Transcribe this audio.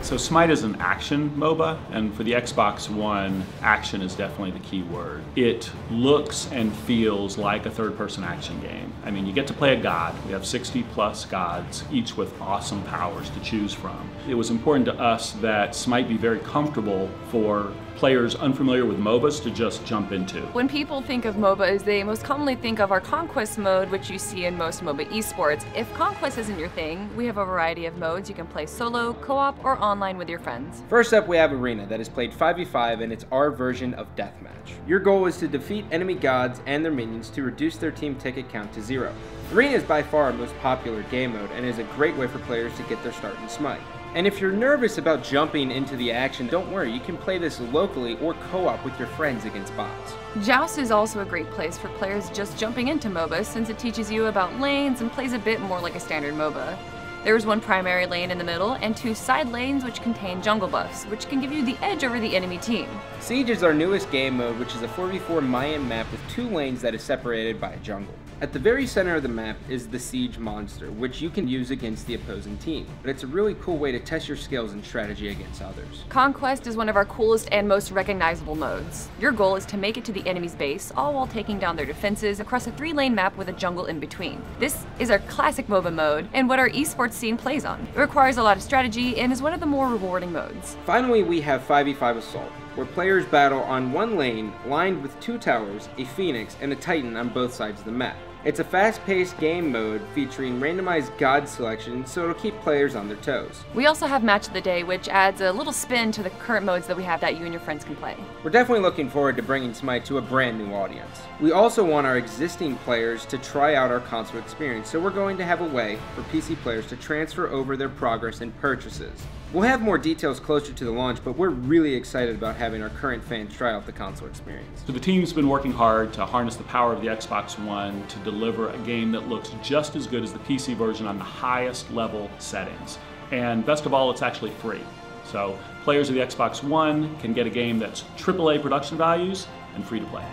So Smite is an action MOBA, and for the Xbox One, action is definitely the key word. It looks and feels like a third-person action game. I mean, you get to play a god. We have 60 plus gods, each with awesome powers to choose from. It was important to us that Smite be very comfortable for players unfamiliar with MOBAs to just jump into. When people think of MOBAs, they most commonly think of our Conquest mode, which you see in most MOBA esports. If Conquest isn't your thing, we have a variety of modes. You can play solo, co-op, or online with your friends. First up, we have Arena, that is played 5v5, and it's our version of Deathmatch. Your goal is to defeat enemy gods and their minions to reduce their team ticket count to 0. Arena is by far our most popular game mode and is a great way for players to get their start in Smite. And if you're nervous about jumping into the action, don't worry, you can play this locally or co-op with your friends against bots. JOUST is also a great place for players just jumping into MOBAs, since it teaches you about lanes and plays a bit more like a standard MOBA. There's one primary lane in the middle and 2 side lanes which contain jungle buffs, which can give you the edge over the enemy team. Siege is our newest game mode, which is a 4v4 Mayan map with 2 lanes that is separated by a jungle. At the very center of the map is the Siege monster, which you can use against the opposing team, but it's a really cool way to test your skills and strategy against others. Conquest is one of our coolest and most recognizable modes. Your goal is to make it to the enemy's base, all while taking down their defenses across a 3-lane map with a jungle in between. This is our classic MOBA mode, and what our esports scene plays on. It requires a lot of strategy and is one of the more rewarding modes. Finally, we have 5v5 Assault, where players battle on one lane lined with 2 towers, a phoenix, and a titan on both sides of the map. It's a fast-paced game mode featuring randomized god selection, so it'll keep players on their toes. We also have Match of the Day, which adds a little spin to the current modes that we have that you and your friends can play. We're definitely looking forward to bringing Smite to a brand new audience. We also want our existing players to try out our console experience, so we're going to have a way for PC players to transfer over their progress and purchases. We'll have more details closer to the launch, but we're really excited about having our current fans try out the console experience. So the team's been working hard to harness the power of the Xbox One to deliver a game that looks just as good as the PC version on the highest level settings. And best of all, it's actually free. So players of the Xbox One can get a game that's AAA production values and free to play.